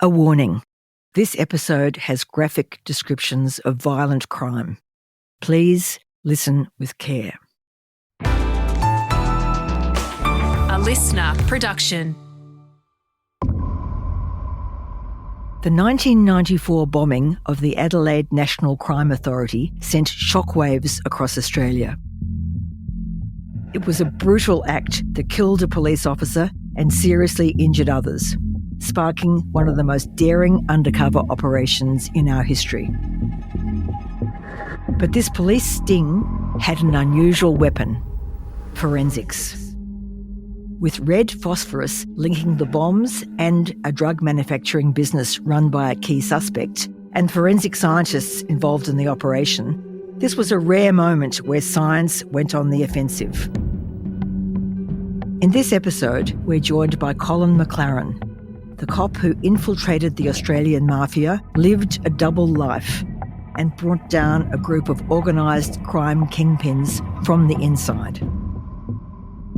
A warning. This episode has graphic descriptions of violent crime. Please listen with care. A listener production. The 1994 bombing of the Adelaide National Crime Authority sent shockwaves across Australia. It was a brutal act that killed a police officer and seriously injured others, sparking one of the most daring undercover operations in our history. But this police sting had an unusual weapon: forensics. With red phosphorus linking the bombs and a drug manufacturing business run by a key suspect, and forensic scientists involved in the operation, this was a rare moment where science went on the offensive. In this episode, we're joined by Colin McLaren, the cop who infiltrated the Australian Mafia, lived a double life, and brought down a group of organised crime kingpins from the inside.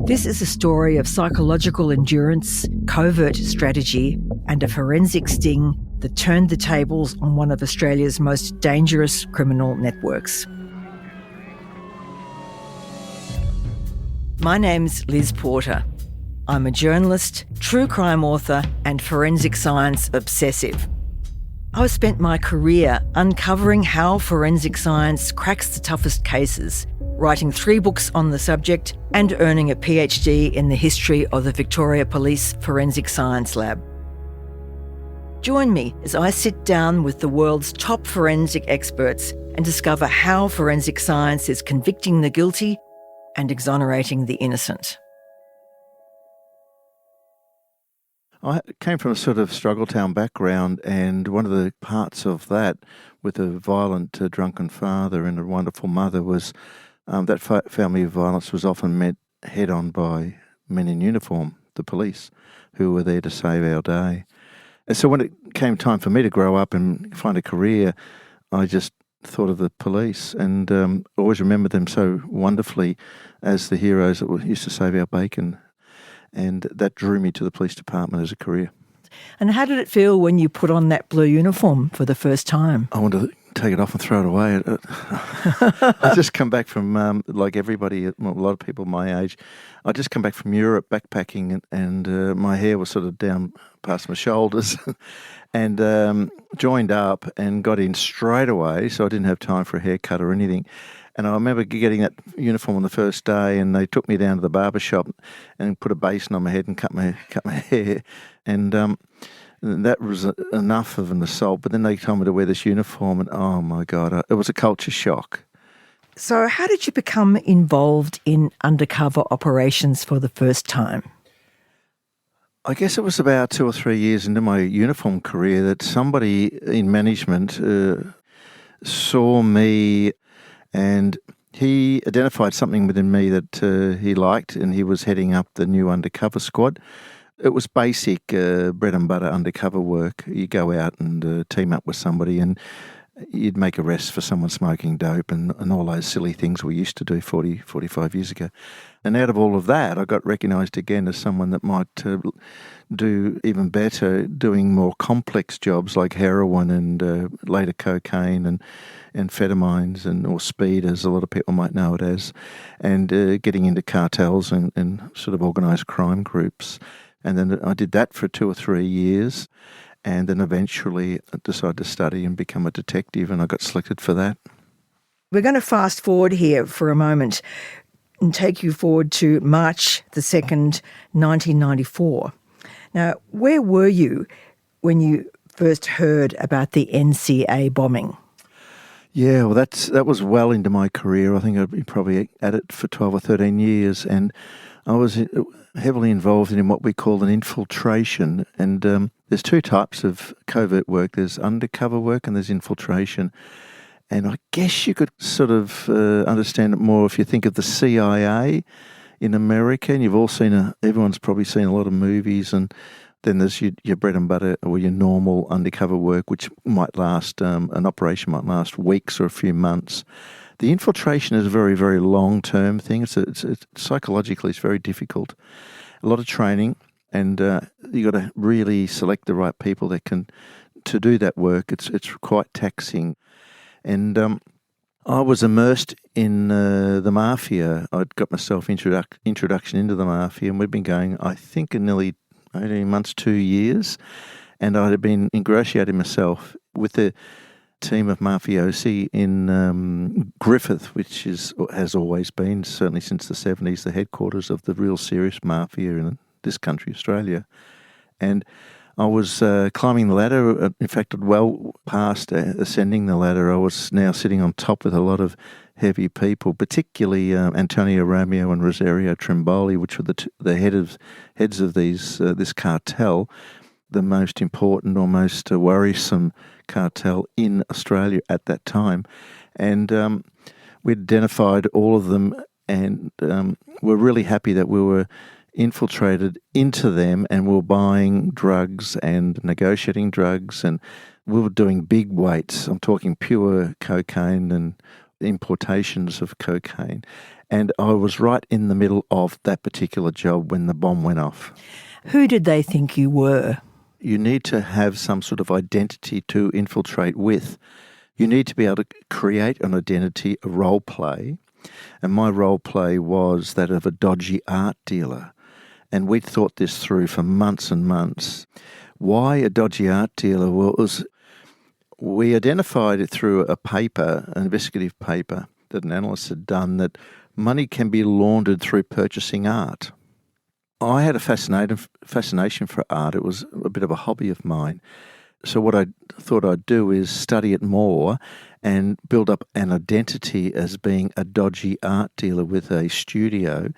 This is a story of psychological endurance, covert strategy, and a forensic sting that turned the tables on one of Australia's most dangerous criminal networks. My name's Liz Porter. I'm a journalist, true crime author, and forensic science obsessive. I've spent my career uncovering how forensic science cracks the toughest cases, writing 3 books on the subject and earning a PhD in the history of the Victoria Police Forensic Science Lab. Join me as I sit down with the world's top forensic experts and discover how forensic science is convicting the guilty and exonerating the innocent. I came from a sort of struggle town background, and one of the parts of that, with a violent, drunken father and a wonderful mother, was that family of violence was often met head-on by men in uniform, the police, who were there to save our day. And so when it came time for me to grow up and find a career, I just thought of the police and always remembered them so wonderfully as the heroes that used to save our bacon. And that drew me to the police department as a career. And how did it feel when you put on that blue uniform for the first time? I wanted to take it off and throw it away. I just come back from, like everybody, a lot of people my age, I just come back from Europe backpacking and my hair was sort of down past my shoulders and joined up and got in straight away, so I didn't have time for a haircut or anything. And I remember getting that uniform on the first day, and they took me down to the barber shop and put a basin on my head and cut my hair. And that was enough of an assault. But then they told me to wear this uniform, and oh my God, it was a culture shock. So how did you become involved in undercover operations for the first time? I guess it was about 2 or 3 years into my uniform career that somebody in management saw me, and he identified something within me that he liked, and he was heading up the new undercover squad. It was basic bread and butter undercover work. You go out and team up with somebody and you'd make arrests for someone smoking dope and all those silly things we used to do 45 years ago. And out of all of that, I got recognised again as someone that might do even better, doing more complex jobs like heroin and later cocaine and amphetamines or speed, as a lot of people might know it as, and getting into cartels and sort of organised crime groups. And then I did that for 2 or 3 years, and then eventually I decided to study and become a detective, and I got selected for that. We're going to fast forward here for a moment and take you forward to March the 2nd, 1994. Now, where were you when you first heard about the NCA bombing? Yeah, well, that was well into my career. I think I'd been probably at it for 12 or 13 years, and I was heavily involved in what we call an infiltration. And there's 2 types of covert work. There's undercover work and there's infiltration. And I guess you could sort of understand it more if you think of the CIA in America. And you've all seen, everyone's probably seen a lot of movies. And then there's your bread and butter or your normal undercover work, which might last, an operation might last weeks or a few months. The infiltration is a very, very long-term thing. It's psychologically, it's very difficult. A lot of training, And you got to really select the right people that can to do that work. It's quite taxing. And I was immersed in the Mafia. I'd got myself introduction into the Mafia, and we'd been going, I think, in nearly 18 months, 2 years. And I had been ingratiating myself with the team of mafiosi in Griffith, which has always been, certainly since the 70s, the headquarters of the real serious mafia in this country, Australia. And I was climbing the ladder. In fact, well past ascending the ladder. I was now sitting on top with a lot of heavy people, particularly Antonio Romeo and Rosario Trimboli, which were the heads of this cartel, the most important or most worrisome cartel in Australia at that time. And we identified all of them, and we're really happy that we were infiltrated into them, and we were buying drugs and negotiating drugs, and we were doing big weights. I'm talking pure cocaine and importations of cocaine. And I was right in the middle of that particular job when the bomb went off. Who did they think you were? You need to have some sort of identity to infiltrate with. You need to be able to create an identity, a role play. And my role play was that of a dodgy art dealer. And we'd thought this through for months and months. Why a dodgy art dealer? Well, we identified it through a paper, an investigative paper that an analyst had done, that money can be laundered through purchasing art. I had a fascination for art. It was a bit of a hobby of mine. So what I thought I'd do is study it more and build up an identity as being a dodgy art dealer with a studio.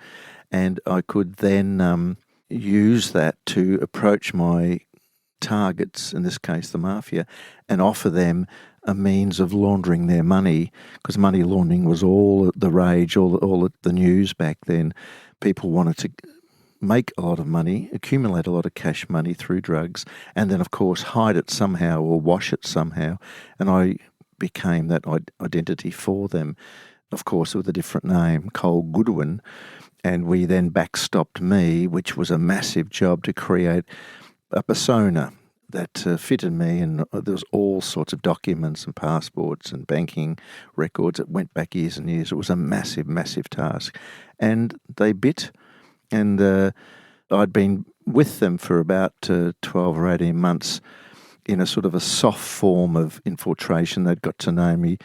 And I could then use that to approach my targets, in this case the Mafia, and offer them a means of laundering their money, because money laundering was all the rage, all the news back then. People wanted to make a lot of money, accumulate a lot of cash money through drugs, and then, of course, hide it somehow or wash it somehow. And I became that identity for them, of course, with a different name, Cole Goodwin. And we then backstopped me, which was a massive job to create a persona that fitted me. And there was all sorts of documents and passports and banking records that went back years and years. It was a massive, massive task. And they bit. And I'd been with them for about 12 or 18 months in a sort of a soft form of infiltration. They'd got to know me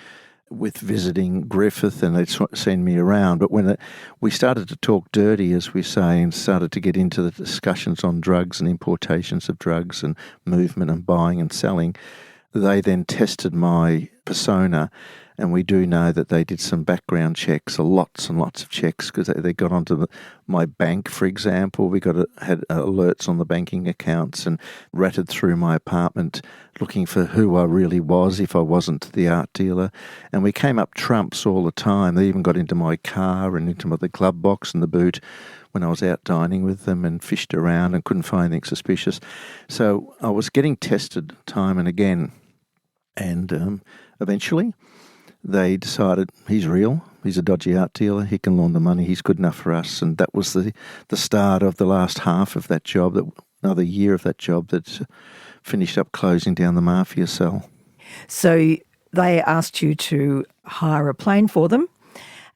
with visiting Griffith, and they'd seen me around. But when we started to talk dirty, as we say, and started to get into the discussions on drugs and importations of drugs and movement and buying and selling, they then tested my persona. And we do know that they did some background checks, lots and lots of checks, because they got onto my bank, for example. We had alerts on the banking accounts and ratted through my apartment looking for who I really was if I wasn't the art dealer. And we came up trumps all the time. They even got into my car and into the glove box and the boot when I was out dining with them, and fished around and couldn't find anything suspicious. So I was getting tested time and again. And eventually they decided, he's real, he's a dodgy art dealer, he can launder money, he's good enough for us. And that was the start of the last half of that job, another year of that job that finished up closing down the Mafia cell. So they asked you to hire a plane for them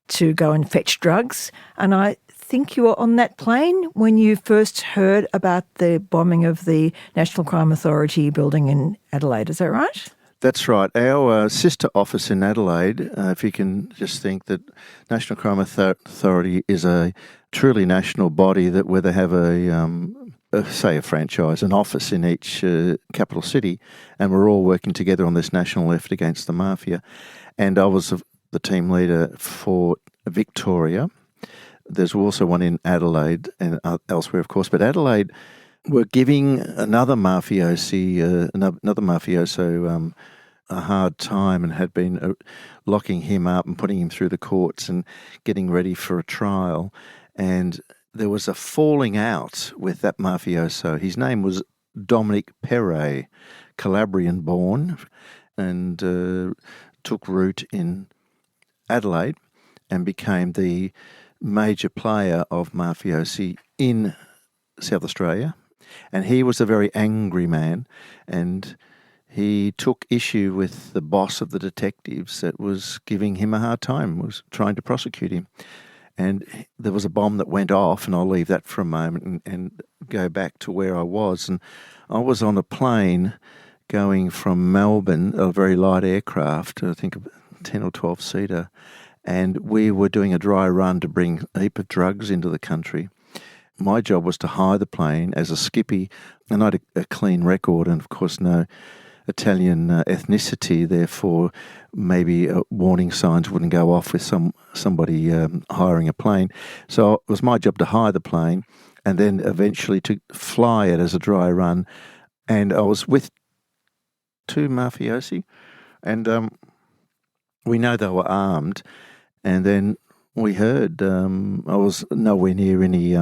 to go and fetch drugs. And I think you were on that plane when you first heard about the bombing of the National Crime Authority building in Adelaide. Is that right? That's right. Our sister office in Adelaide, if you can just think that National Crime Authority is a truly national body where they have a franchise, an office in each capital city, and we're all working together on this national effort against the Mafia. And I was the team leader for Victoria. There's also one in Adelaide and elsewhere, of course, but Adelaide were giving another mafioso a hard time, and had been locking him up and putting him through the courts and getting ready for a trial. And there was a falling out with that mafioso. His name was Dominic Perret, Calabrian born, and took root in Adelaide and became the major player of mafiosi in South Australia, And he was a very angry man, and he took issue with the boss of the detectives that was giving him a hard time, was trying to prosecute him. And there was a bomb that went off, and I'll leave that for a moment and go back to where I was. And I was on a plane going from Melbourne, a very light aircraft, I think a 10 or 12-seater, and we were doing a dry run to bring a heap of drugs into the country. My job was to hire the plane as a skippy, and I had a clean record and, of course, no Italian ethnicity, therefore maybe warning signs wouldn't go off with somebody hiring a plane. So it was my job to hire the plane and then eventually to fly it as a dry run. And I was with two mafiosi, and we know they were armed. And then we heard, I was nowhere near any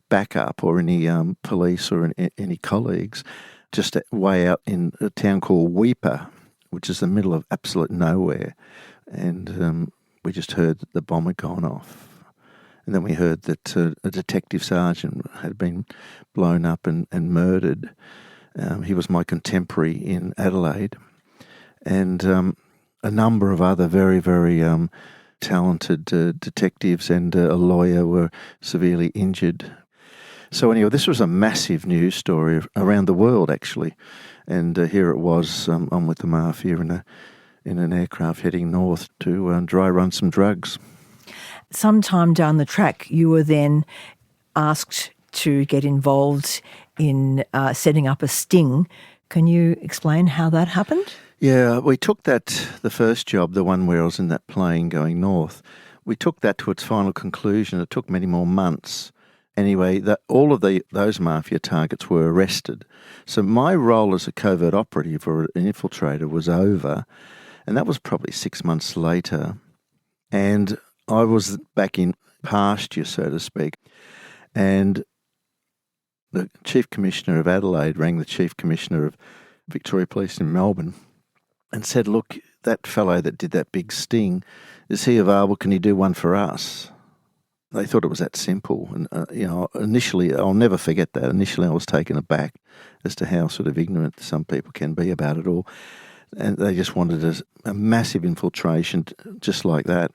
backup or any police or any colleagues, just way out in a town called Weipa, which is the middle of absolute nowhere. And we just heard that the bomb had gone off. And then we heard that a detective sergeant had been blown up and murdered. He was my contemporary in Adelaide. And a number of other very, very talented detectives and a lawyer were severely injured. So anyway, this was a massive news story around the world, actually. And here it was, I'm with the Mafia in an aircraft heading north to dry run some drugs. Sometime down the track, you were then asked to get involved in setting up a sting. Can you explain how that happened? Yeah, we took that, the first job, the one where I was in that plane going north, we took that to its final conclusion. It took many more months. Anyway, all of those mafia targets were arrested. So my role as a covert operative or an infiltrator was over, and that was probably 6 months later. And I was back in pasture, so to speak. And the Chief Commissioner of Adelaide rang the Chief Commissioner of Victoria Police in Melbourne and said, look, that fellow that did that big sting, is he available? Can he do one for us? They thought it was that simple. And, initially, I'll never forget that. Initially, I was taken aback as to how sort of ignorant some people can be about it all. And they just wanted a massive infiltration just like that.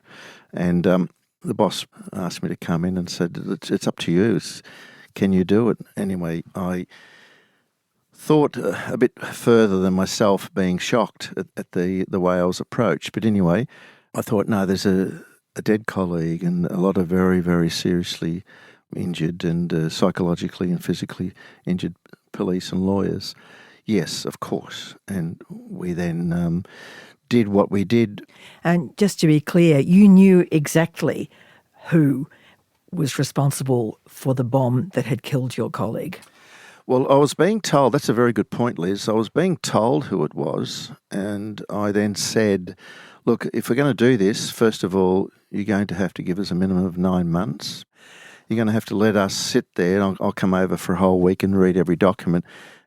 And the boss asked me to come in and said, it's up to you. Can you do it? Anyway, I thought a bit further than myself, being shocked at the way I was approached. But anyway, I thought, no, there's a dead colleague and a lot of very, very seriously injured and psychologically and physically injured police and lawyers. Yes, of course. And we then did what we did. And just to be clear, you knew exactly who was responsible for the bomb that had killed your colleague. Well, I was being told, that's a very good point, Liz. I was being told who it was, and I then said, look, if we're going to do this, first of all, you're going to have to give us a minimum of 9 months. You're going to have to let us sit there, and I'll come over for a whole week and read every document,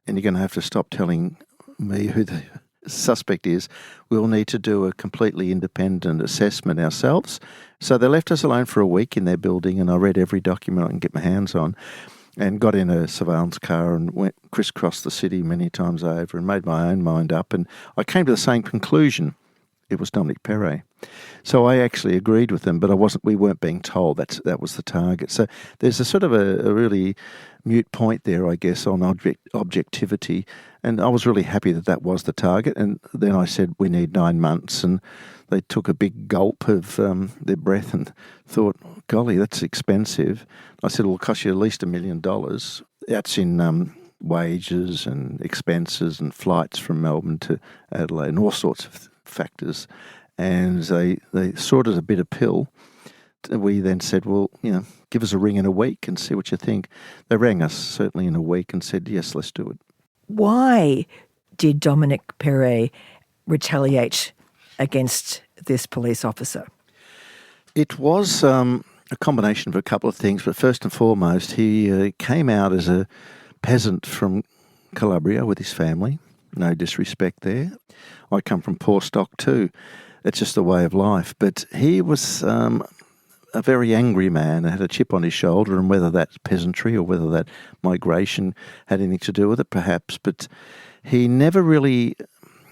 and you're going to have to stop telling me who the suspect is. We'll need to do a completely independent assessment ourselves. So they left us alone for a week in their building, and I read every document I can get my hands on, and got in a surveillance car and went crisscrossed the city many times over and made my own mind up. And I came to the same conclusion. It was Dominic Perret. So I actually agreed with them, but we weren't being told that was the target. So there's a sort of a really mute point there, I guess, on objectivity. And I was really happy that was the target. And then I said, we need 9 months. And they took a big gulp of their breath and thought, golly, that's expensive. I said, it'll cost you at least $1 million. That's in wages and expenses and flights from Melbourne to Adelaide and all sorts of factors. And they sorted a bit of pill. We then said, well, give us a ring in a week and see what you think. They rang us certainly in a week and said, yes, let's do it. Why did Dominic Perret retaliate against this police officer? It was a combination of a couple of things, but first and foremost, he came out as a peasant from Calabria with his family. No disrespect there. I come from poor stock too. It's just a way of life. But he was a very angry man, had a chip on his shoulder, and whether that's peasantry or whether that migration had anything to do with it, perhaps, but he never really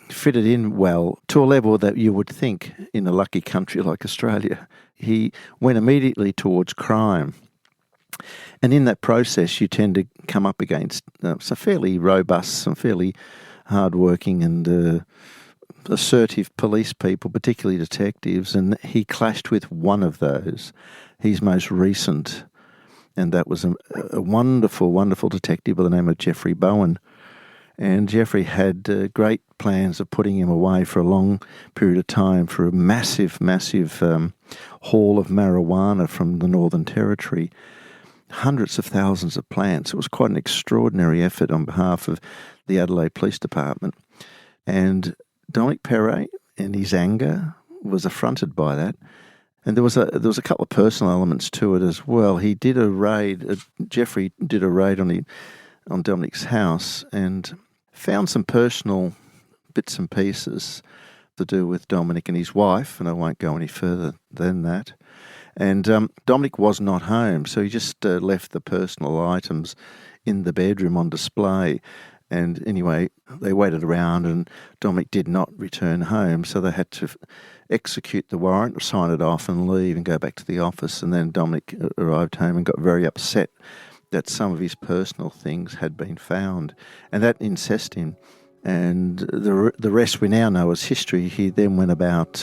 fitted in well to a level that you would think in a lucky country like Australia. He went immediately towards crime. And in that process, you tend to come up against some fairly robust, some fairly hard-working and assertive police people, particularly detectives, and he clashed with one of those, his most recent, and that was a wonderful, wonderful detective by the name of Jeffrey Bowen. And Jeffrey had great plans of putting him away for a long period of time for a massive, massive haul of marijuana from the Northern Territory. Hundreds of thousands of plants. It was quite an extraordinary effort on behalf of the Adelaide Police Department. And Dominic Perret, in his anger, was affronted by that. And there was a couple of personal elements to it as well. He did a raid, Jeffrey did a raid on Dominic's house and found some personal bits and pieces to do with Dominic and his wife, and I won't go any further than that. And Dominic was not home, so he just left the personal items in the bedroom on display. And anyway, they waited around and Dominic did not return home, so they had to execute the warrant, sign it off and leave and go back to the office. And then Dominic arrived home and got very upset that some of his personal things had been found. And that incensed him. And the rest we now know as history. He then went about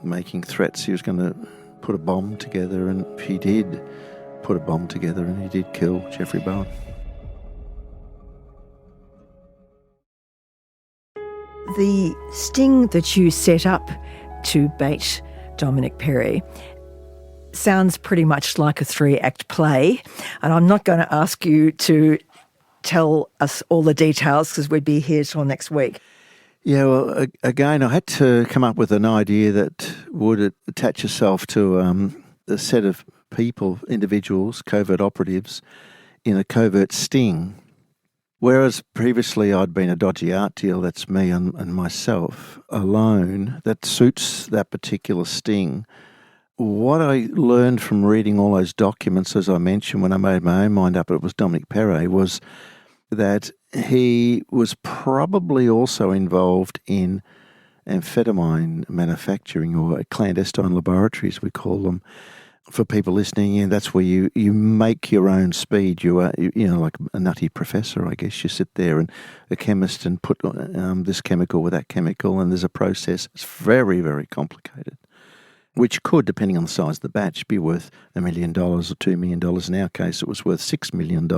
making threats. He was going to put a bomb together, and he did put a bomb together, and he did kill Jeffrey Bowen. The sting that you set up to bait Dominic Perret sounds pretty much like a 3-act play, and I'm not going to ask you to tell us all the details because we'd be here till next week. Yeah, well, again, I had to come up with an idea that would attach itself to a set of people, individuals, covert operatives, in a covert sting. Whereas previously I'd been a dodgy art deal, that's me and myself alone, that suits that particular sting. What I learned from reading all those documents, as I mentioned, when I made my own mind up, it was Dominic Perret, was that he was probably also involved in amphetamine manufacturing, or clandestine laboratories, we call them. For people listening in, that's where you make your own speed. You are, like a nutty professor, I guess. You sit there and a chemist and put this chemical with that chemical, and there's a process. It's very, very complicated, which could, depending on the size of the batch, be worth $1 million or $2 million. In our case, it was worth $6 million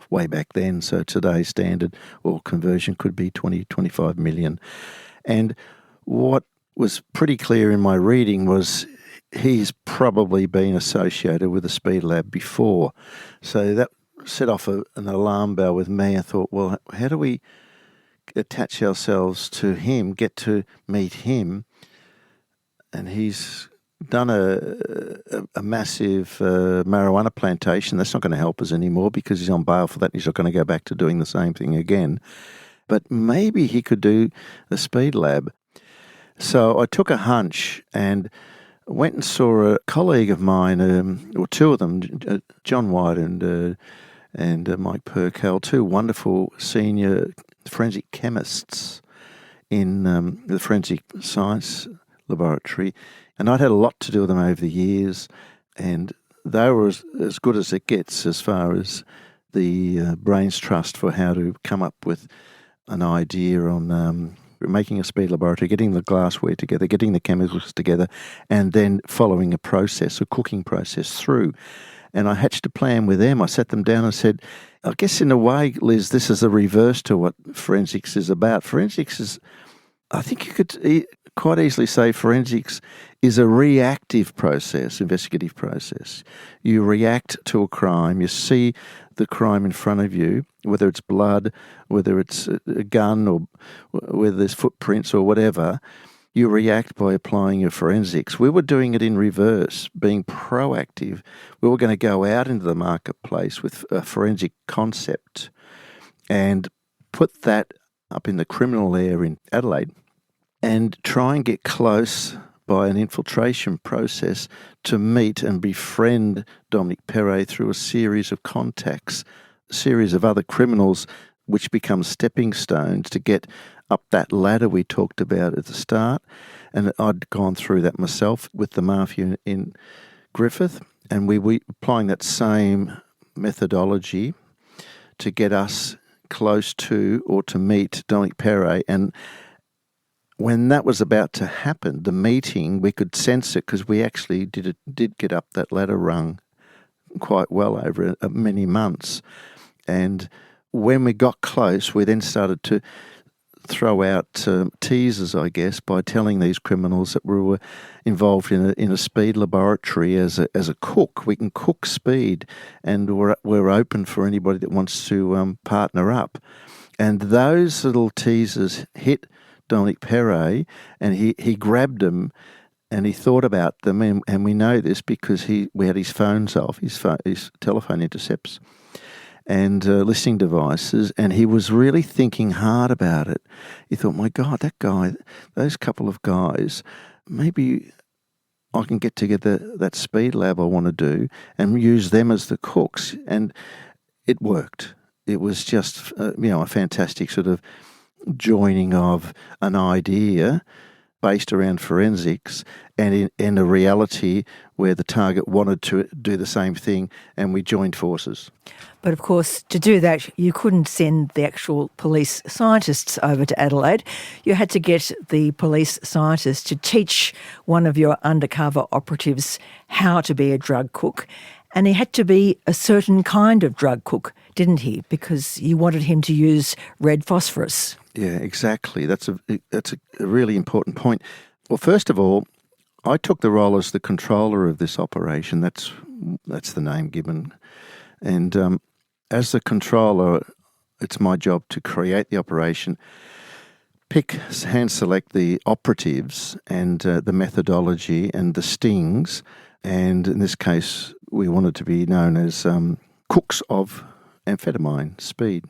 way back then. So today's standard or conversion could be 20, 25 million. And what was pretty clear in my reading was he's probably been associated with the Speed Lab before. So that set off an alarm bell with me. I thought, well, how do we attach ourselves to him, get to meet him? And he's done a massive marijuana plantation. That's not going to help us anymore because he's on bail for that. He's not going to go back to doing the same thing again. But maybe he could do the Speed Lab. So I took a hunch and went and saw a colleague of mine, or two of them, John White and Mike Perkel, two wonderful senior forensic chemists in the Forensic Science Laboratory. And I'd had a lot to do with them over the years, and they were as good as it gets as far as the brains trust for how to come up with an idea on making a speed laboratory, getting the glassware together, getting the chemicals together, and then following a process, a cooking process through. And I hatched a plan with them. I sat them down and said, I guess in a way, Liz, this is a reverse to what forensics is about. Forensics is, I think you could quite easily say forensics is a reactive process, investigative process. You react to a crime, you see the crime in front of you, whether it's blood, whether it's a gun, or whether there's footprints or whatever. You react by applying your forensics. We were doing it in reverse, being proactive. We were going to go out into the marketplace with a forensic concept and put that up in the criminal area in Adelaide and try and get close by an infiltration process to meet and befriend Dominic Perret through a series of contacts, a series of other criminals, which become stepping stones to get up that ladder we talked about at the start. And I'd gone through that myself with the Mafia in Griffith, and we were applying that same methodology to get us close to or to meet Dominic Perret. And when that was about to happen, the meeting, we could sense it because we actually did get up that ladder rung quite well over many months. And when we got close, we then started to throw out teasers, I guess, by telling these criminals that we were involved in a speed laboratory as a cook. We can cook speed, and we're open for anybody that wants to partner up. And those little teasers hit Dominic Perret, and he grabbed them and he thought about them, and we know this because we had his phones off, his telephone intercepts and listening devices, and he was really thinking hard about it. He thought, my God, that guy, those couple of guys, maybe I can get together that speed lab I want to do and use them as the cooks. And it worked. It was just, a fantastic sort of joining of an idea based around forensics and in a reality where the target wanted to do the same thing, and we joined forces. But of course, to do that, you couldn't send the actual police scientists over to Adelaide. You had to get the police scientists to teach one of your undercover operatives how to be a drug cook. And he had to be a certain kind of drug cook, didn't he? Because you wanted him to use red phosphorus. Yeah, exactly. That's a really important point. Well, first of all, I took the role as the controller of this operation. That's the name given. And as the controller, it's my job to create the operation, hand select the operatives and the methodology and the stings. And in this case, we wanted to be known as cooks of amphetamine, speed.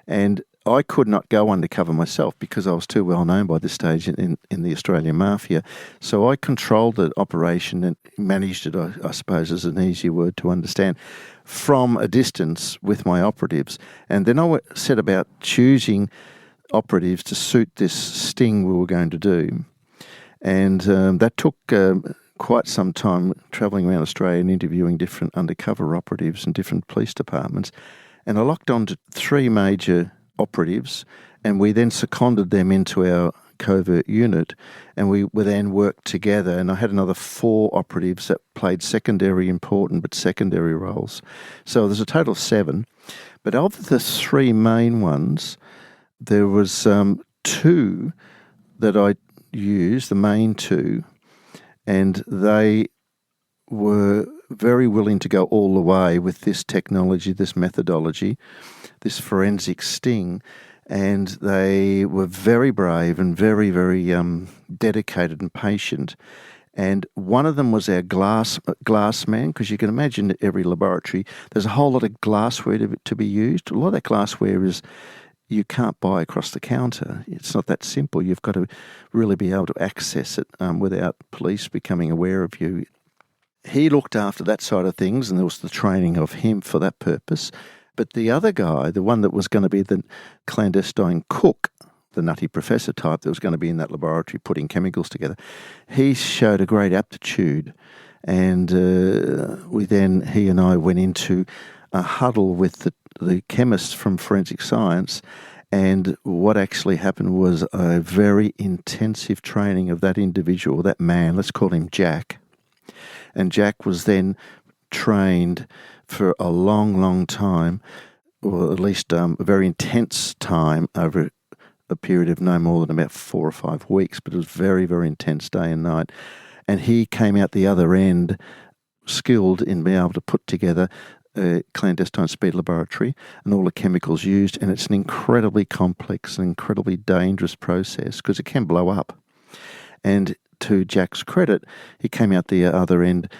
And I could not go undercover myself because I was too well known by this stage in the Australian Mafia. So I controlled the operation and managed it, I suppose is an easy word to understand, from a distance with my operatives. And then I set about choosing operatives to suit this sting we were going to do. And that took quite some time travelling around Australia and interviewing different undercover operatives in different police departments. And I locked on to 3 major operatives, and we then seconded them into our covert unit, and we then worked together. And I had another 4 operatives that played secondary roles. So there's a total of 7. But of the 3 main ones, there was 2 that I used, the main 2, and they were very willing to go all the way with this technology, this methodology, this forensic sting, and they were very brave and very, very dedicated and patient. And one of them was our glass man, because you can imagine at every laboratory there's a whole lot of glassware to be used. A lot of that glassware you can't buy across the counter. It's not that simple. You've got to really be able to access it without police becoming aware of you. He looked after that side of things, and there was the training of him for that purpose. But the other guy, the one that was going to be the clandestine cook, the nutty professor type that was going to be in that laboratory putting chemicals together, he showed a great aptitude. And he and I went into a huddle with the chemists from forensic science, and what actually happened was a very intensive training of that individual, that man, let's call him Jack. And Jack was then trained for a long, long time, or at least a very intense time over a period of no more than about 4 or 5 weeks, but it was very, very intense day and night. And he came out the other end skilled in being able to put together a clandestine speed laboratory and all the chemicals used, and it's an incredibly complex and incredibly dangerous process because it can blow up. And to Jack's credit, he came out the other end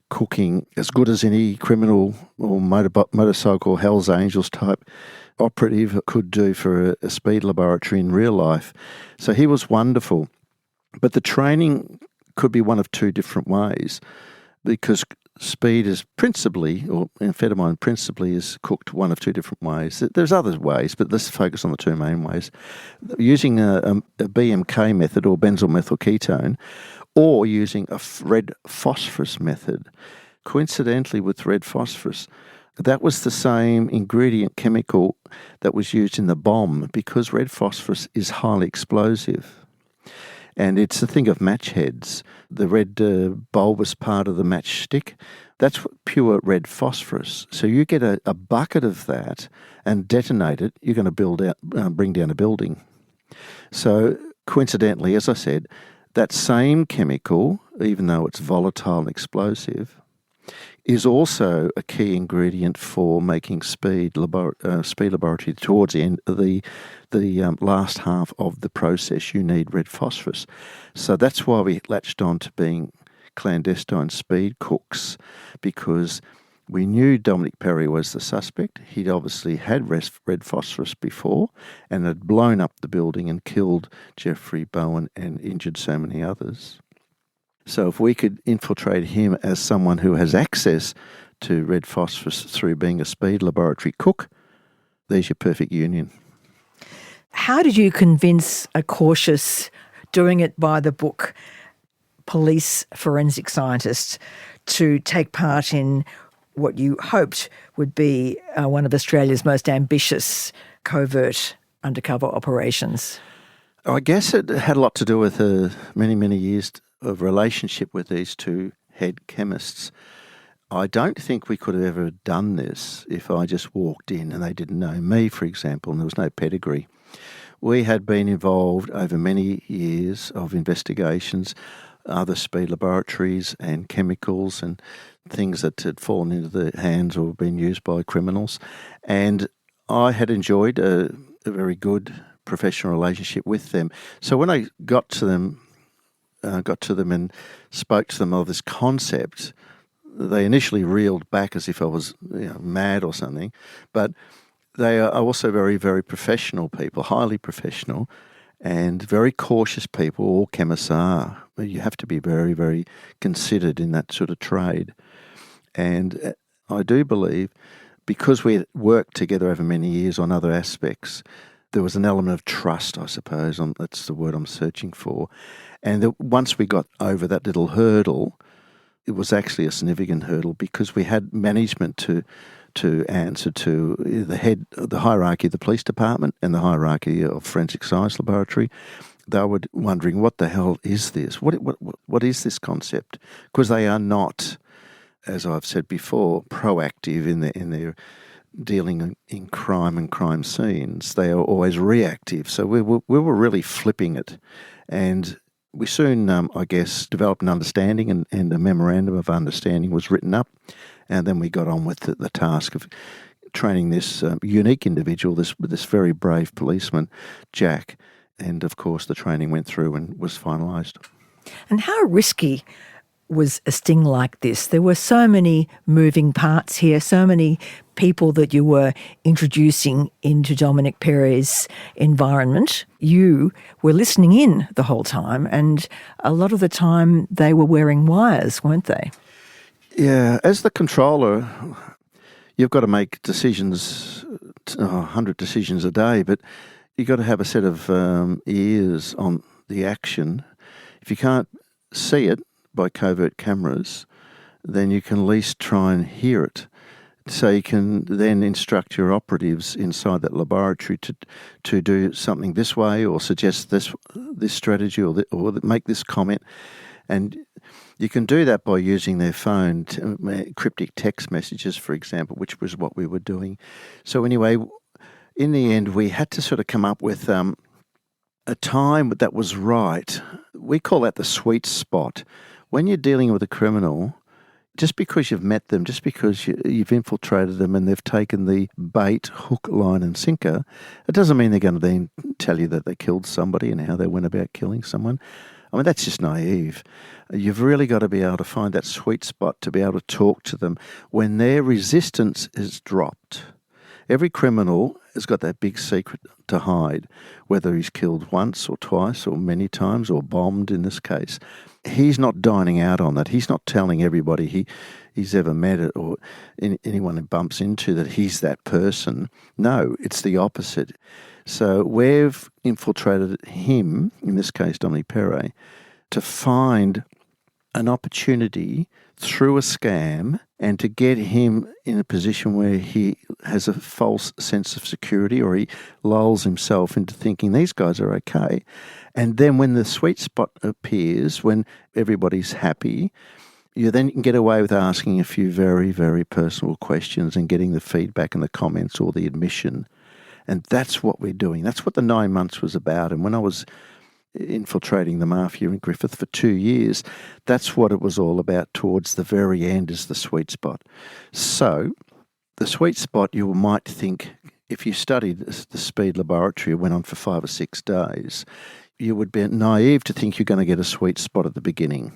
cooking as good as any criminal or motorcycle Hells Angels type operative could do for a speed laboratory in real life. So he was wonderful. But the training could be one of two different ways, because speed is principally, or amphetamine principally, is cooked one of two different ways. There's other ways, but let's focus on the two main ways. Using a BMK method, or benzyl methylketone, or using a red phosphorus method. Coincidentally, with red phosphorus, that was the same ingredient chemical that was used in the bomb, because red phosphorus is highly explosive. And it's a thing of match heads. The red bulbous part of the matchstick, that's pure red phosphorus. So you get a bucket of that and detonate it, you're going to bring down a building. So coincidentally, as I said, that same chemical, even though it's volatile and explosive, is also a key ingredient for making speed laboratory towards the end of the last half of the process. You need red phosphorus. So that's why we latched on to being clandestine speed cooks, because we knew Dominic Perry was the suspect. He'd obviously had red phosphorus before and had blown up the building and killed Jeffrey Bowen and injured so many others. So if we could infiltrate him as someone who has access to red phosphorus through being a speed laboratory cook, there's your perfect union. How did you convince a cautious, doing it by the book, police forensic scientist to take part in what you hoped would be one of Australia's most ambitious covert undercover operations? I guess it had a lot to do with many, many years of relationship with these two head chemists. I don't think we could have ever done this if I just walked in and they didn't know me, for example, and there was no pedigree. We had been involved over many years of investigations, other speed laboratories and chemicals and things that had fallen into the hands or been used by criminals. And I had enjoyed a very good professional relationship with them. So when I got to them and spoke to them of this concept, they initially reeled back as if I was mad or something. But they are also very, very professional people, highly professional, and very cautious people. All chemists are. You have to be very, very considered in that sort of trade. And I do believe, because we worked together over many years on other aspects, there was an element of trust, I suppose. That's the word I'm searching for. And once we got over that little hurdle, it was actually a significant hurdle, because we had management to answer to the hierarchy of the police department and the hierarchy of forensic science laboratory. They were wondering, what the hell is this? What is this concept? Because they are not, as I've said before, proactive in their dealing in crime and crime scenes. They are always reactive. So we were really flipping it. And we soon, I guess, developed an understanding, and a memorandum of understanding was written up. And then we got on with the task of training this unique individual, this very brave policeman, Jack. And, of course, the training went through and was finalised. And how risky was a sting like this? There were so many moving parts here, so many people that you were introducing into Dominic Perry's environment. You were listening in the whole time, and a lot of the time they were wearing wires, weren't they? Yeah, as the controller, you've got to make decisions, 100 decisions a day, but you've got to have a set of ears on the action. If you can't see it by covert cameras, then you can at least try and hear it. So you can then instruct your operatives inside that laboratory to do something this way, or suggest this strategy, or make this comment. And you can do that by using their phone, cryptic text messages, for example, which was what we were doing. So anyway, in the end, we had to sort of come up with a time that was right. We call that the sweet spot. When you're dealing with a criminal, just because you've met them, just because you've infiltrated them and they've taken the bait, hook, line and sinker, it doesn't mean they're going to then tell you that they killed somebody and how they went about killing someone. I mean, that's just naive. You've really got to be able to find that sweet spot to be able to talk to them when their resistance is dropped. Every criminal has got that big secret to hide, whether he's killed once or twice or many times or bombed in this case. He's not dining out on that. He's not telling everybody he's ever met it or anyone who bumps into that he's that person. No, it's the opposite. So we've infiltrated him, in this case Dominic Perret, to find an opportunity through a scam and to get him in a position where he has a false sense of security, or he lulls himself into thinking these guys are okay. And then when the sweet spot appears, when everybody's happy, you then can get away with asking a few very, very personal questions and getting the feedback and the comments or the admission. And that's what we're doing. That's what the 9 months was about. And when I was infiltrating the Mafia in Griffith for 2 years, that's what it was all about towards the very end, is the sweet spot. So the sweet spot, you might think, if you studied the speed laboratory, it went on for 5 or 6 days, you would be naive to think you're going to get a sweet spot at the beginning.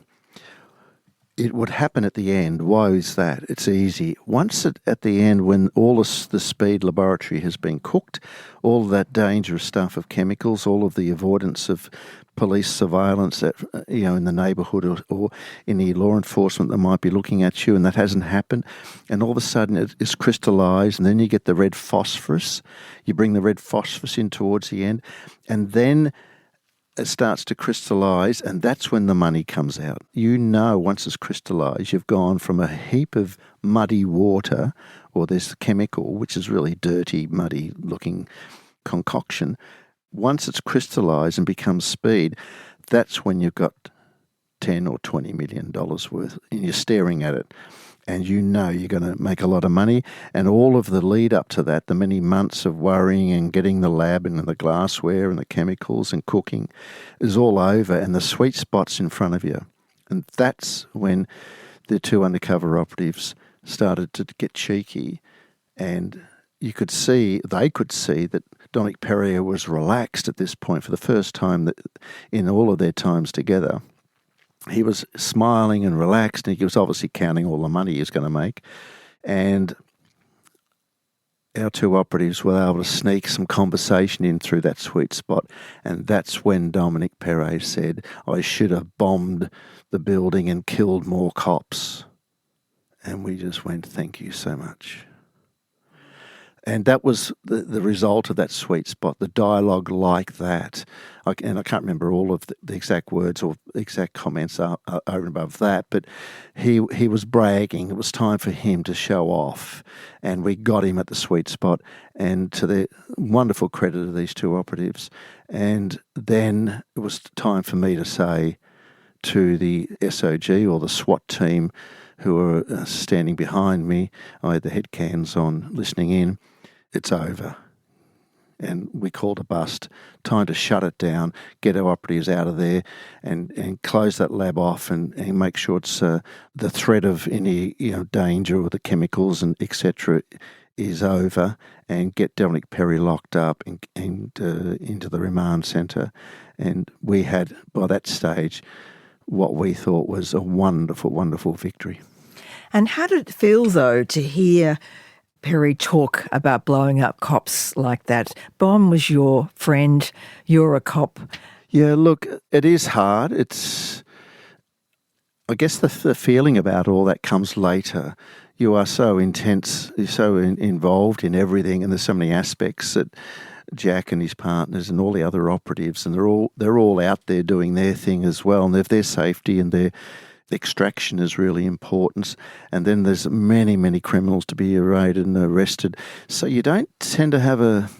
It would happen at the end. Why is that? It's easy. Once at the end, when all the speed laboratory has been cooked, all of that dangerous stuff of chemicals, all of the avoidance of police surveillance that, in the neighbourhood or any law enforcement that might be looking at you, and that hasn't happened, and all of a sudden it is crystallised, and then you get the red phosphorus. You bring the red phosphorus in towards the end, and then it starts to crystallise, and that's when the money comes out. Once it's crystallised, you've gone from a heap of muddy water, or this chemical, which is really dirty, muddy-looking concoction. Once it's crystallised and becomes speed, that's when you've got $10 or $20 million worth, and you're staring at it. And you're going to make a lot of money, and all of the lead up to that, the many months of worrying and getting the lab and the glassware and the chemicals and cooking is all over, and the sweet spot's in front of you. And that's when the two undercover operatives started to get cheeky, and they could see that Dominic Perret was relaxed at this point for the first time that in all of their times together. He was smiling and relaxed, and he was obviously counting all the money he was going to make. And our two operatives were able to sneak some conversation in through that sweet spot. And that's when Dominic Perret said, "I should have bombed the building and killed more cops." And we just went, "Thank you so much." And that was the result of that sweet spot, the dialogue like that. And I can't remember all of the exact words or exact comments over and above that, but he was bragging. It was time for him to show off, and we got him at the sweet spot, and to the wonderful credit of these two operatives. And then it was time for me to say to the SOG or the SWAT team who were standing behind me, I had the head cans on listening in, "It's over." And we called a bust. Time to shut it down, get our operatives out of there and close that lab off and make sure it's the threat of any danger or the chemicals and etc. is over, and get Dominic Perret locked up and into the remand centre. And we had, by that stage, what we thought was a wonderful, wonderful victory. And how did it feel, though, to hear Perry talk about blowing up cops like that? Bon was your friend, you're a cop. Yeah, look, it is hard. I guess the feeling about all that comes later. You are so intense, you're so involved in everything, and there's so many aspects that Jack and his partners and all the other operatives, and they're all out there doing their thing as well, and their safety and their extraction is really important. And then there's many, many criminals to be arraigned and arrested. So you don't tend to have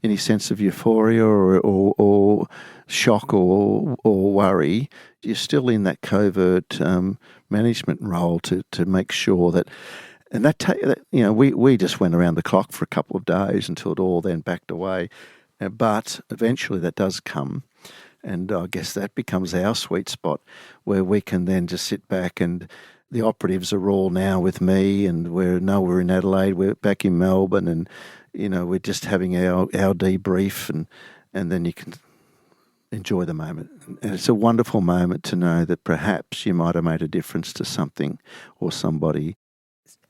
any sense of euphoria or shock or worry. You're still in that covert management role to make sure that. And we just went around the clock for a couple of days until it all then backed away. But eventually that does come. And I guess that becomes our sweet spot where we can then just sit back, and the operatives are all now with me, and we're in Adelaide, we're back in Melbourne, and we're just having our debrief, and then you can enjoy the moment. And it's a wonderful moment to know that perhaps you might have made a difference to something or somebody.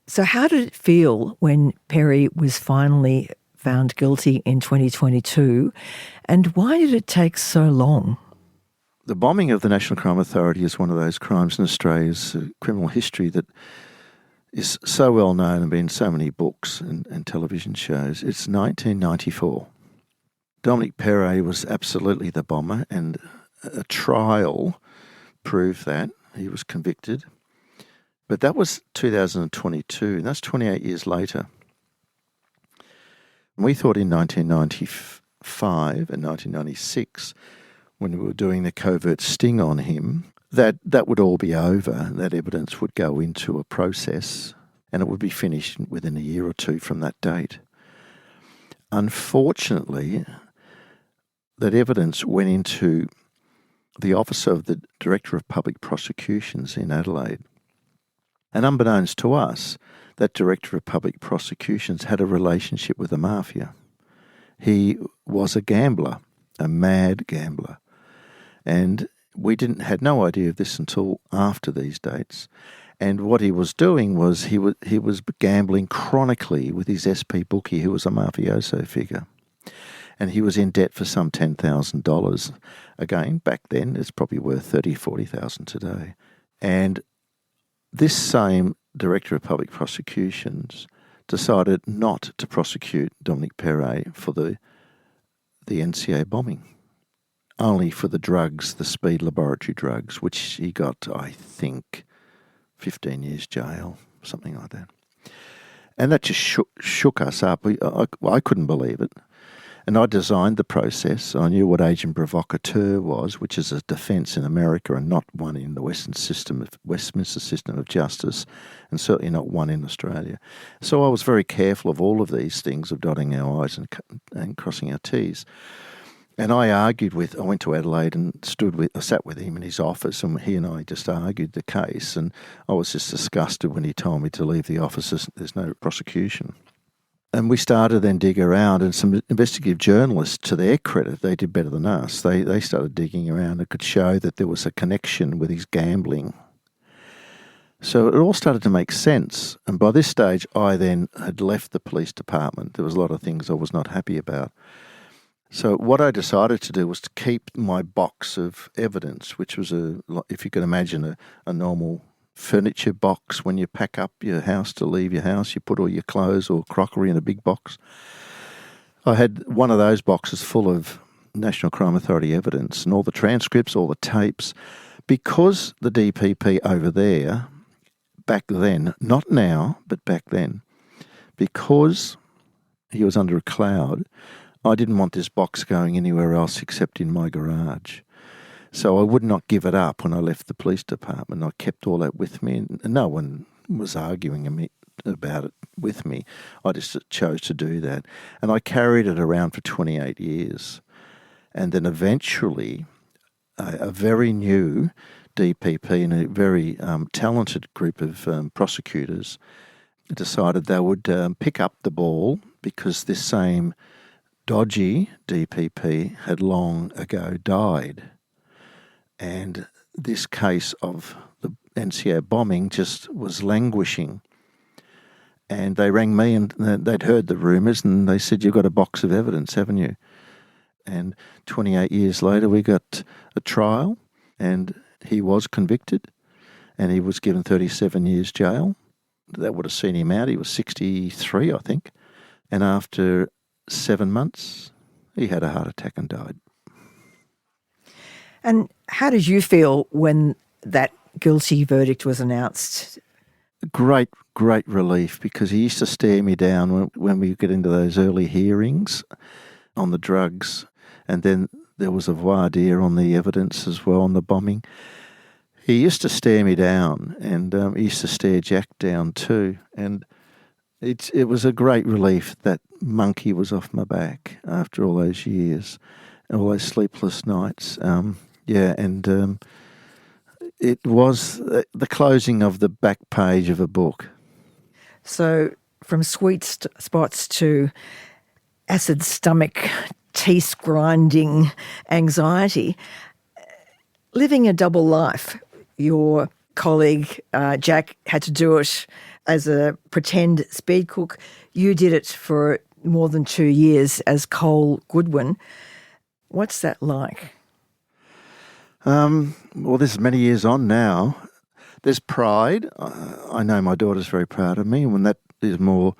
So how did it feel when Perry was finally found guilty in 2022, and why did it take so long? The bombing of the National Crime Authority is one of those crimes in Australia's criminal history that is so well known and been in so many books and television shows. It's 1994. Dominic Perret was absolutely the bomber, and a trial proved that. He was convicted. But that was 2022, and that's 28 years later. We thought in 1995 and 1996, when we were doing the covert sting on him, that would all be over, that evidence would go into a process and it would be finished within a year or two from that date. Unfortunately, that evidence went into the office of the Director of Public Prosecutions in Adelaide. And unbeknownst to us, that Director of Public Prosecutions had a relationship with the Mafia. He was a gambler, a mad gambler. And we had no idea of this until after these dates. And what he was doing was he was gambling chronically with his SP bookie, who was a mafioso figure. And he was in debt for some $10,000. Again, back then, it's probably worth $30,000, $40,000 today. And this same Director of Public Prosecutions decided not to prosecute Dominic Perret for the NCA bombing, only for the drugs, the speed laboratory drugs, which he got, I think, 15 years jail, something like that. And that just shook us up. I couldn't believe it. And I designed the process. I knew what agent provocateur was, which is a defence in America and not one in the Westminster system of justice, and certainly not one in Australia. So I was very careful of all of these things, of dotting our I's and crossing our T's. And I went to Adelaide and sat with him in his office, and he and I just argued the case. And I was just disgusted when he told me to leave the office. There's no prosecution. And we started then dig around, and some investigative journalists, to their credit, they did better than us. They started digging around and could show that there was a connection with his gambling. So it all started to make sense. And by this stage, I then had left the police department. There was a lot of things I was not happy about. So what I decided to do was to keep my box of evidence, which was, if you could imagine, a normal furniture box. When you pack up your house to leave your house, you put all your clothes or crockery in a big box. I had one of those boxes full of National Crime Authority evidence and all the transcripts, all the tapes, because the DPP over there, back then, not now, but back then, because he was under a cloud, I didn't want this box going anywhere else except in my garage. So I would not give it up when I left the police department. I kept all that with me, and no one was arguing about it with me. I just chose to do that. And I carried it around for 28 years. And then eventually, a very new DPP and a very talented group of prosecutors decided they would pick up the ball, because this same dodgy DPP had long ago died. And this case of the NCA bombing just was languishing. And they rang me, and they'd heard the rumours, and they said, "You've got a box of evidence, haven't you?" And 28 years later, we got a trial, and he was convicted, and he was given 37 years jail. That would have seen him out. He was 63, I think. And after 7 months, he had a heart attack and died. And how did you feel when that guilty verdict was announced? Great relief, because he used to stare me down when we get into those early hearings on the drugs. And then there was a voir dire on the evidence as well, on the bombing. He used to stare me down, and he used to stare Jack down too. And it was a great relief that monkey was off my back after all those years, all those sleepless nights. It was the closing of the back page of a book. So from sweet spots to acid stomach, teeth grinding anxiety, living a double life. You're colleague, Jack, had to do it as a pretend speed cook. You did it for more than 2 years as Cole Goodwin. What's that like? Well, this is many years on now. There's pride. I know my daughter's very proud of me, and that is more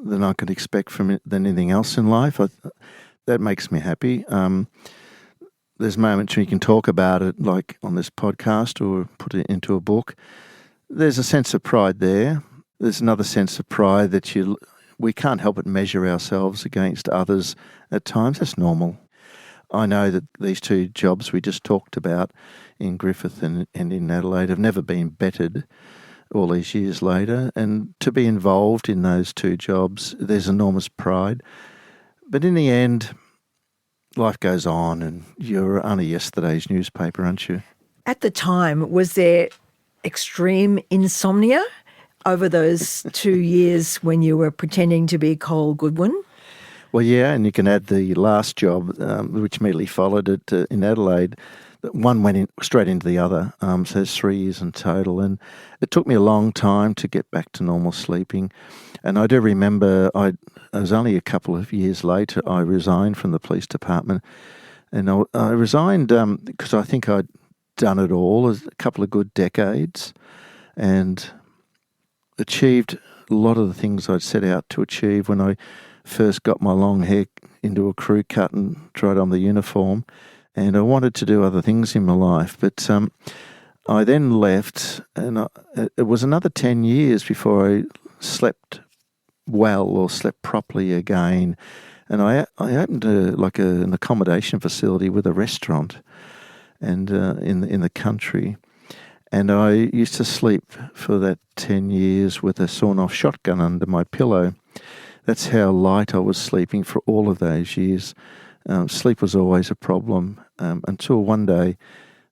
than I could expect from it than anything else in life. That makes me happy. There's moments when you can talk about it, like on this podcast, or put it into a book. There's a sense of pride there. There's another sense of pride that we can't help but measure ourselves against others at times. That's normal. I know that these two jobs we just talked about in Griffith and in Adelaide have never been bettered all these years later. And to be involved in those two jobs, there's enormous pride. But in the end, life goes on, and you're only yesterday's newspaper, aren't you? At the time, was there extreme insomnia over those 2 years when you were pretending to be Cole Goodwin? Well, yeah, and you can add the last job, which immediately followed it in Adelaide. One went straight into the other, so there's 3 years in total. And it took me a long time to get back to normal sleeping. And I do remember it was only a couple of years later I resigned from the police department. And I resigned because I think I'd done it all, a couple of good decades, and achieved a lot of the things I'd set out to achieve when I first got my long hair into a crew cut and tried on the uniform. And I wanted to do other things in my life. But I then left, and it was another 10 years before I slept well or slept properly again. And I opened an accommodation facility with a restaurant and in the country. And I used to sleep for that 10 years with a sawn-off shotgun under my pillow. That's how light I was sleeping for all of those years. Sleep was always a problem until one day,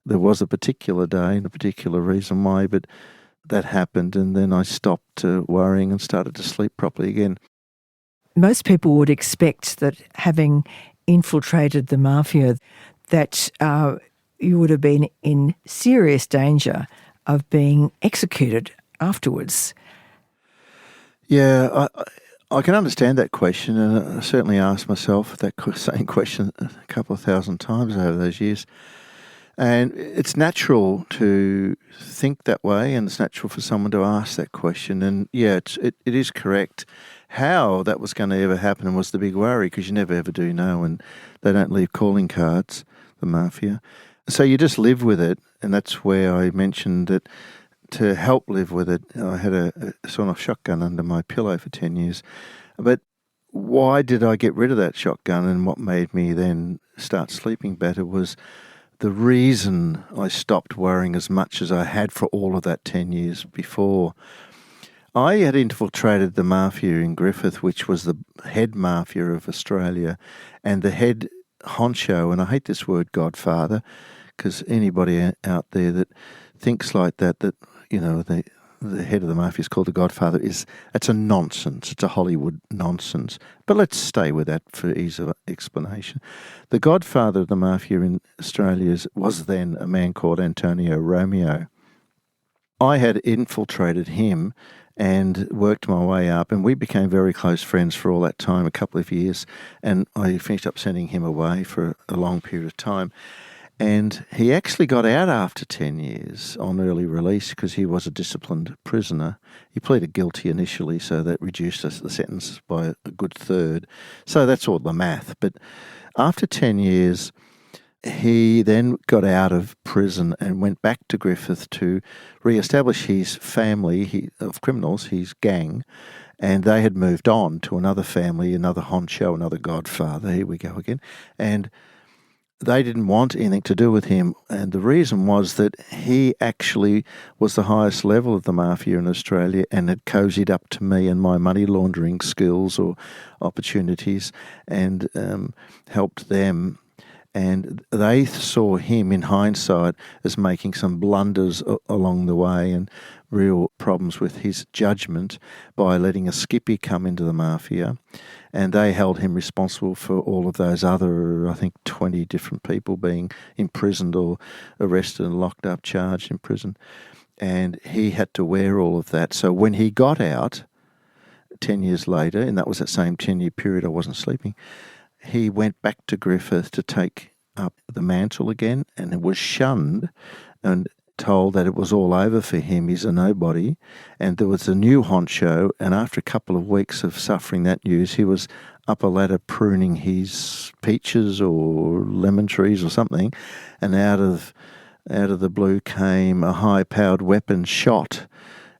there was a particular day and a particular reason why, but that happened, and then I stopped worrying and started to sleep properly again. Most people would expect that having infiltrated the mafia, that you would have been in serious danger of being executed afterwards. Yeah, I can understand that question, and I certainly asked myself that same question a couple of thousand times over those years. And it's natural to think that way, and it's natural for someone to ask that question. And yeah, it is correct. How that was going to ever happen was the big worry, because you never ever do know, and they don't leave calling cards, the mafia. So you just live with it, and that's where I mentioned that to help live with it, I had a sawn-off shotgun under my pillow for 10 years. But why did I get rid of that shotgun, and what made me then start sleeping better was the reason I stopped worrying as much as I had for all of that 10 years before. I had infiltrated the mafia in Griffith, which was the head mafia of Australia, and the head honcho, and I hate this word godfather, because anybody out there that thinks like that you know, the head of the mafia is called the godfather, it's a nonsense. It's a Hollywood nonsense. But let's stay with that for ease of explanation. The godfather of the mafia in Australia was then a man called Antonio Romeo. I had infiltrated him and worked my way up, and we became very close friends for all that time, a couple of years, and I finished up sending him away for a long period of time. And he actually got out after 10 years on early release because he was a disciplined prisoner. He pleaded guilty initially, so that reduced the sentence by a good third. So that's all the math. But after 10 years, he then got out of prison and went back to Griffith to re-establish his family of criminals, his gang, and they had moved on to another family, another honcho, another godfather. Here we go again. And they didn't want anything to do with him, and the reason was that he actually was the highest level of the mafia in Australia and had cozied up to me and my money laundering skills or opportunities and helped them. And they saw him, in hindsight, as making some blunders along the way and real problems with his judgment by letting a skippy come into the mafia. And they held him responsible for all of those other, I think, 20 different people being imprisoned or arrested and locked up, charged in prison. and he had to wear all of that. So when he got out 10 years later, and that was that same 10-year period I wasn't sleeping, he went back to Griffith to take up the mantle again, and was shunned and told that it was all over for him, he's a nobody, and there was a new honcho, and after a couple of weeks of suffering that news, he was up a ladder pruning his peaches or lemon trees or something, and out of the blue came a high-powered weapon shot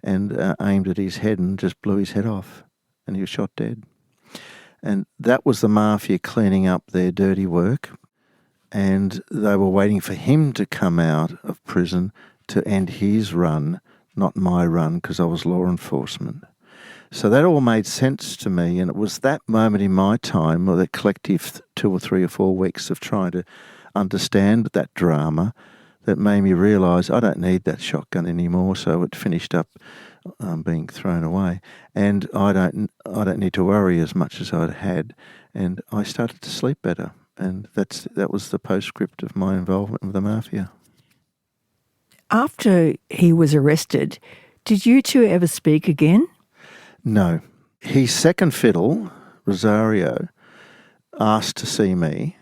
and aimed at his head and just blew his head off, and he was shot dead. And that was the mafia cleaning up their dirty work, and they were waiting for him to come out of prison to end his run, not my run, because I was law enforcement. So that all made sense to me, and it was that moment in my time, or that collective 2 or 3 or 4 weeks of trying to understand that drama, that made me realise I don't need that shotgun anymore. So it finished up being thrown away, and I don't need to worry as much as I'd had, and I started to sleep better, and that was the postscript of my involvement with the mafia. After he was arrested, did you two ever speak again? No. His second fiddle, Rosario, asked to see me,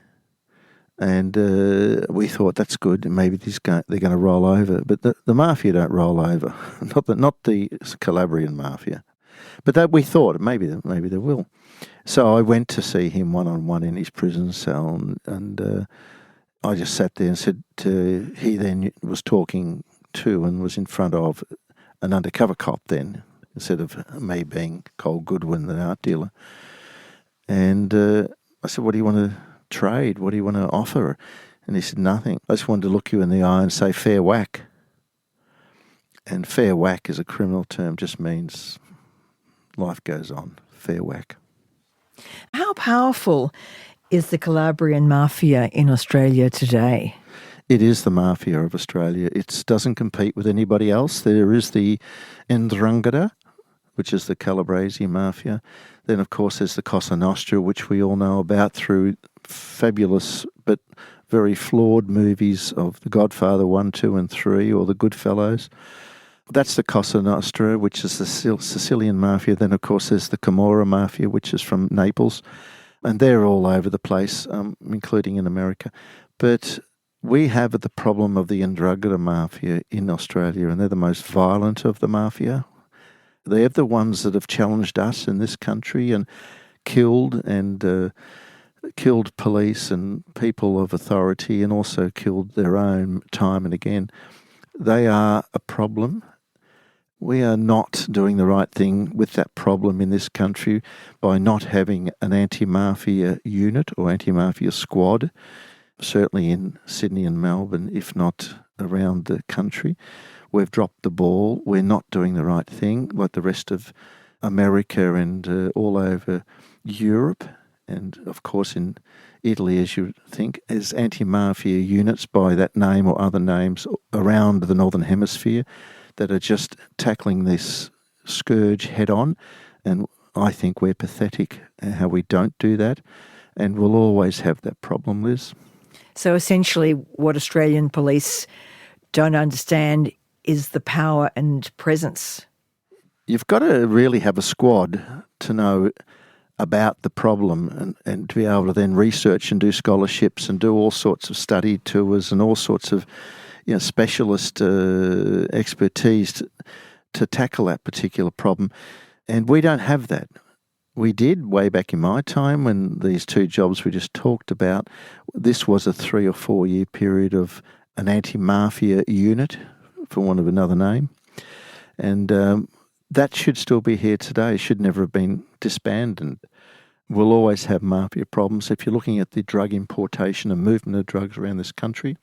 and we thought that's good. Maybe they're going to roll over, but the mafia don't roll over. not the Calabrian mafia, but that we thought maybe they will. So I went to see him one-on-one in his prison cell, and I just sat there and said he then was talking to and was in front of an undercover cop then, instead of me being Cole Goodwin, the art dealer. And I said, what do you want to trade? What do you want to offer? And he said, nothing. I just wanted to look you in the eye and say fair whack. And fair whack is a criminal term, just means life goes on. Fair whack. How powerful is the Calabrian Mafia in Australia today? It is the mafia of Australia. It doesn't compete with anybody else. There is the Ndrangheta, which is the Calabrese Mafia. Then, of course, there's the Cosa Nostra, which we all know about through fabulous but very flawed movies of The Godfather 1, 2 and 3, or The Goodfellows. That's the Cosa Nostra, which is the Sicilian Mafia. Then, of course, there's the Camorra Mafia, which is from Naples. And they're all over the place, including in America. But we have the problem of the Ndrangheta Mafia in Australia, and they're the most violent of the mafia. They're the ones that have challenged us in this country and killed police and people of authority, and also killed their own time and again. They are a problem. We are not doing the right thing with that problem in this country by not having an anti-mafia unit or anti-mafia squad, certainly in Sydney and Melbourne, if not around the country. We've dropped the ball. We're not doing the right thing like the rest of America and all over Europe. And, of course, in Italy, as you think, as anti-mafia units by that name or other names around the Northern Hemisphere that are just tackling this scourge head-on. And I think we're pathetic how we don't do that. And we'll always have that problem, Liz. So essentially what Australian police don't understand is the power and presence. You've got to really have a squad to know about the problem and to be able to then research and do scholarships and do all sorts of study tours and all sorts of specialist expertise to tackle that particular problem. And we don't have that. We did way back in my time when these two jobs we just talked about. This was a 3 or 4 year period of an anti-mafia unit, for want of another name. And that should still be here today. It should never have been disbanded. We'll always have mafia problems. If you're looking at the drug importation and movement of drugs around this country,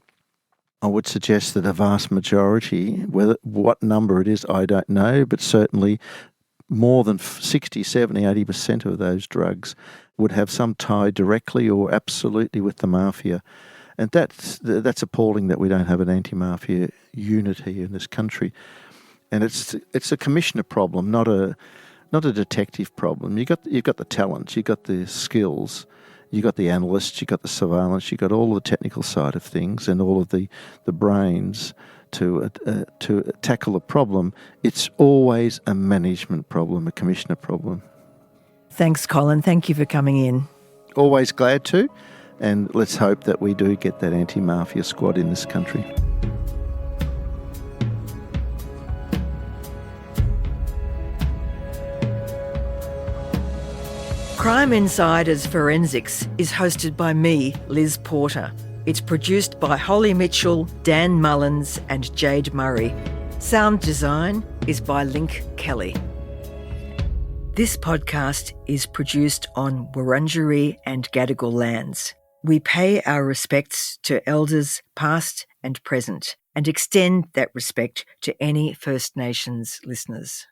I would suggest that a vast majority, what number it is, I don't know, but certainly more than 60, 70, 80% of those drugs would have some tie directly or absolutely with the mafia. And that's appalling that we don't have an anti-mafia unit here in this country. And it's a commissioner problem, not a detective problem. You've got the talent, you've got the skills. You got the analysts, you got the surveillance, you got all the technical side of things, and all of the brains to tackle a problem. It's always a management problem, a commissioner problem. Thanks, Colin. Thank you for coming in. Always glad to, and let's hope that we do get that anti-mafia squad in this country. Crime Insiders Forensics is hosted by me, Liz Porter. It's produced by Holly Mitchell, Dan Mullins and Jade Murray. Sound design is by Link Kelly. This podcast is produced on Wurundjeri and Gadigal lands. We pay our respects to elders past and present and extend that respect to any First Nations listeners.